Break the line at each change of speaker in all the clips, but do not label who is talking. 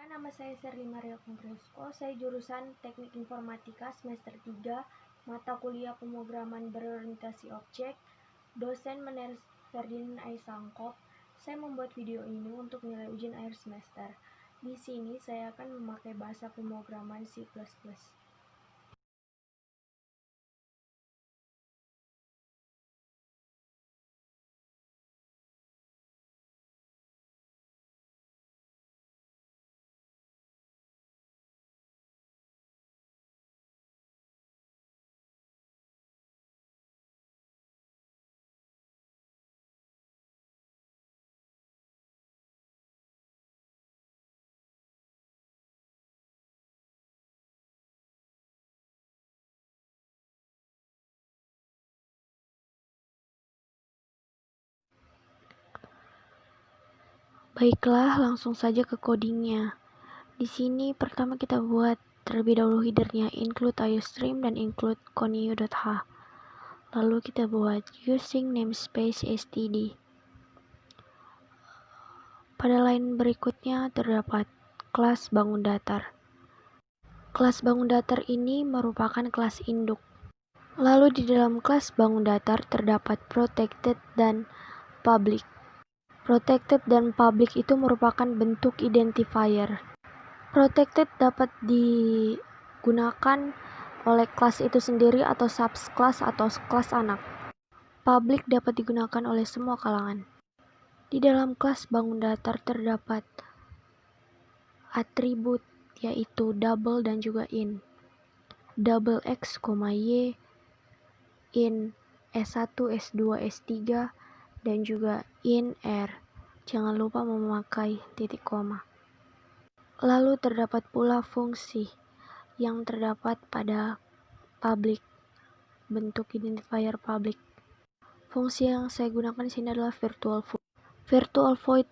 Nama saya Sherly Maria Kongresko. Saya jurusan Teknik Informatika semester 3, mata kuliah pemrograman berorientasi objek, dosen Meneris Ferdinand Aisangkop. Saya membuat video ini untuk nilai ujian akhir semester. Di sini saya akan memakai bahasa pemrograman C++. Baiklah, langsung saja ke codingnya. Di sini pertama kita buat terlebih dahulu headernya include iostream dan include conio.h. Lalu kita buat using namespace std. Pada line berikutnya terdapat kelas bangun datar. Kelas bangun datar ini merupakan kelas induk. Lalu di dalam kelas bangun datar terdapat protected dan public. Protected dan public itu merupakan bentuk identifier. Protected dapat digunakan oleh kelas itu sendiri atau subclass atau kelas anak. Public dapat digunakan oleh semua kalangan. Di dalam kelas bangun datar terdapat atribut yaitu double dan juga in. Double x, y, in S1, S2, S3, dan juga in R. Jangan lupa memakai titik koma. Lalu terdapat pula fungsi yang terdapat pada public, bentuk identifier public. Fungsi yang saya gunakan di sini adalah virtual void. Virtual void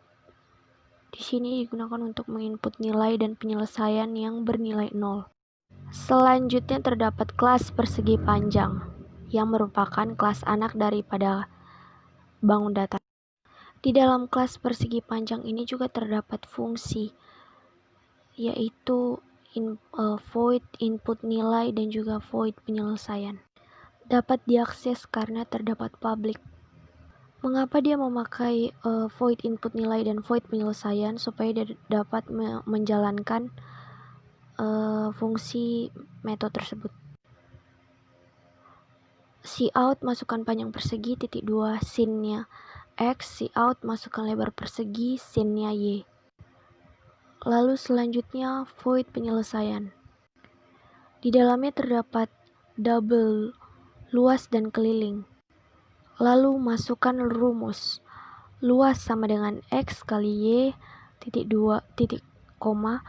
di sini digunakan untuk menginput nilai dan penyelesaian yang bernilai 0. Selanjutnya terdapat kelas persegi panjang yang merupakan kelas anak daripada bangun datar. Di dalam kelas persegi panjang ini juga terdapat fungsi yaitu void input nilai dan juga void penyelesaian. Dapat diakses karena terdapat public. Mengapa dia memakai void input nilai dan void penyelesaian? Supaya dia dapat menjalankan fungsi metode tersebut. Cout masukkan panjang persegi titik 2 sin-nya X, cout masukkan lebar persegi sin-nya Y. Lalu selanjutnya void penyelesaian. Di dalamnya terdapat double, luas dan keliling. Lalu masukkan rumus. Luas sama dengan X kali Y titik 2 titik koma.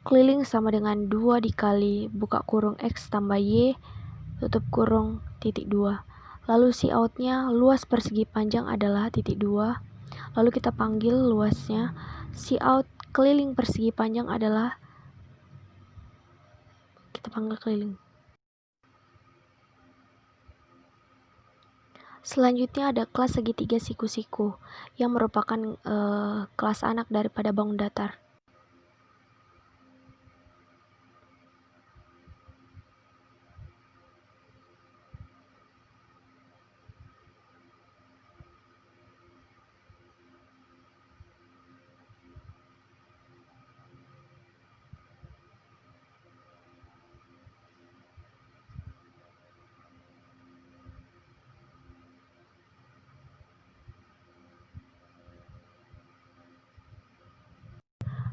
Keliling sama dengan 2 dikali buka kurung X tambah Y tutup kurung titik 2. Lalu cout-nya luas persegi panjang adalah titik 2. Lalu kita panggil luasnya. Cout keliling persegi panjang adalah kita panggil keliling. Selanjutnya ada kelas segitiga siku-siku yang merupakan kelas anak daripada bangun datar.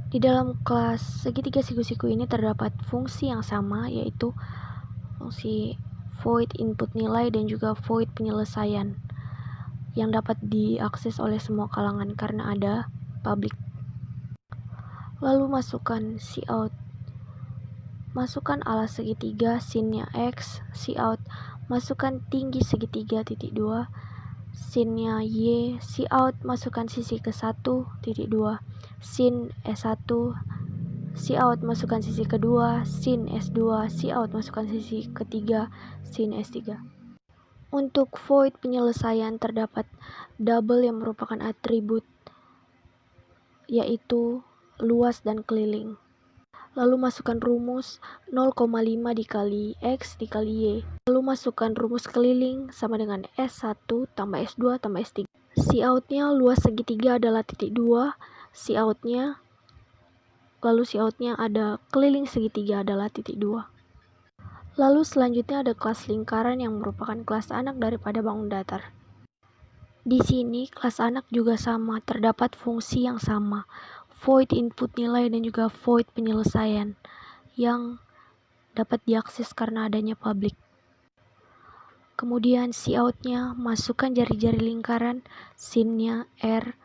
Di dalam kelas segitiga siku-siku ini terdapat fungsi yang sama, yaitu fungsi void input nilai dan juga void penyelesaian yang dapat diakses oleh semua kalangan karena ada public. Lalu masukkan cout. Masukkan alas segitiga sin-nya X, cout. Masukkan tinggi segitiga titik 2 sin-nya Y, cout. Masukkan sisi ke 1 titik 2 sin S1, cout. Masukkan sisi kedua sin S2, cout. Masukkan sisi ketiga sin S3. Untuk void penyelesaian terdapat double yang merupakan atribut yaitu luas dan keliling. Lalu masukkan rumus 0,5 dikali X dikali Y. Lalu masukkan rumus keliling sama dengan S1 tambah S2 tambah S3. Cout-nya luas segitiga adalah titik 2. Cout-nya ada keliling segitiga adalah titik 2. Lalu selanjutnya ada kelas lingkaran yang merupakan kelas anak daripada bangun datar. Di sini kelas anak juga sama, terdapat fungsi yang sama, void input nilai dan juga void penyelesaian yang dapat diakses karena adanya public. Kemudian cout-nya masukkan jari-jari lingkaran, sin-nya R,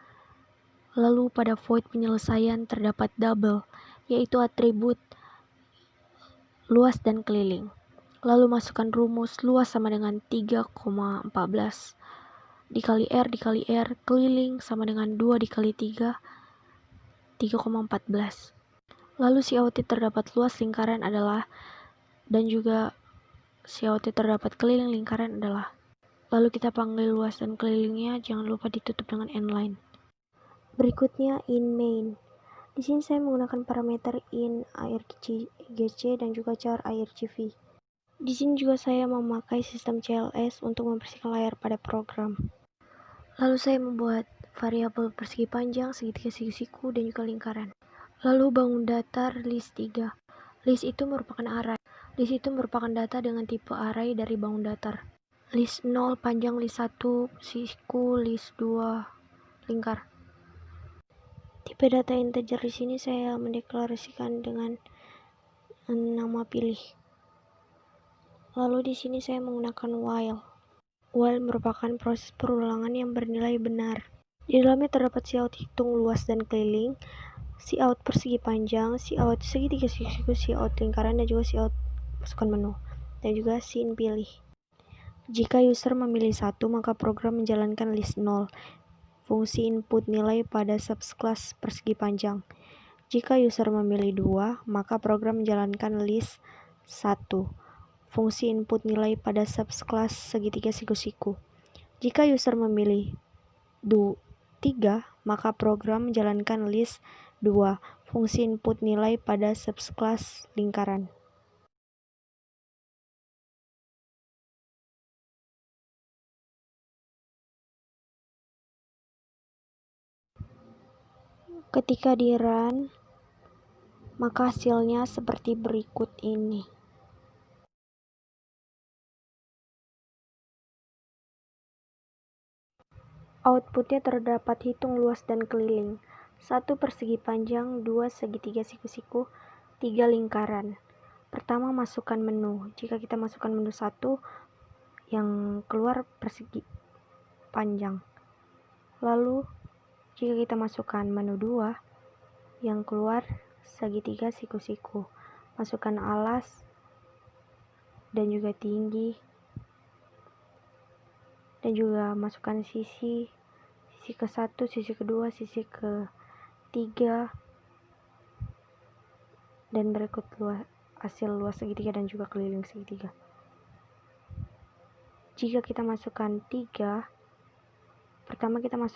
lalu pada void penyelesaian terdapat double, yaitu atribut luas dan keliling. Lalu masukkan rumus luas sama dengan 3,14 dikali R keliling sama dengan 2 dikali 3, 3,14. Lalu cout terdapat luas lingkaran adalah, dan juga cout terdapat keliling lingkaran adalah. Lalu kita panggil luas dan kelilingnya, jangan lupa ditutup dengan n-line. Berikutnya in main. Di sini saya menggunakan parameter in argc dan juga char argv. Di sini juga saya memakai sistem CLS untuk membersihkan layar pada program. Lalu saya membuat variabel persegi panjang, segitiga siku dan juga lingkaran. Lalu bangun datar list 3. List itu merupakan array. List itu merupakan data dengan tipe array dari bangun datar. List 0 panjang, list 1 siku, list 2 lingkar. Tipe data integer di sini saya mendeklarasikan dengan nama pilih. Lalu di sini saya menggunakan while. While merupakan proses perulangan yang bernilai benar. Di dalamnya terdapat cout hitung luas dan keliling, cout persegi panjang, cout segitiga siku, cout lingkaran, dan juga cout masukkan menu, dan juga sin pilih. Jika user memilih 1, maka program menjalankan list 0, fungsi input nilai pada subclass persegi panjang. Jika user memilih 2, maka program menjalankan list 1, fungsi input nilai pada subclass segitiga siku-siku. Jika user memilih 3, maka program menjalankan list 2, fungsi input nilai pada subclass lingkaran. Ketika di run, maka hasilnya seperti berikut ini. Outputnya terdapat hitung luas dan keliling, 1 persegi panjang, 2 segitiga siku-siku, 3 lingkaran. Pertama masukkan menu. Jika kita masukkan menu 1, yang keluar persegi panjang. Lalu jika kita masukkan menu 2, yang keluar segitiga siku-siku. Masukkan alas dan juga tinggi, dan juga masukkan sisi ke-1, sisi kedua, sisi ke-3, dan berikut hasil luas segitiga dan juga keliling segitiga. Jika kita masukkan 3, pertama kita masuk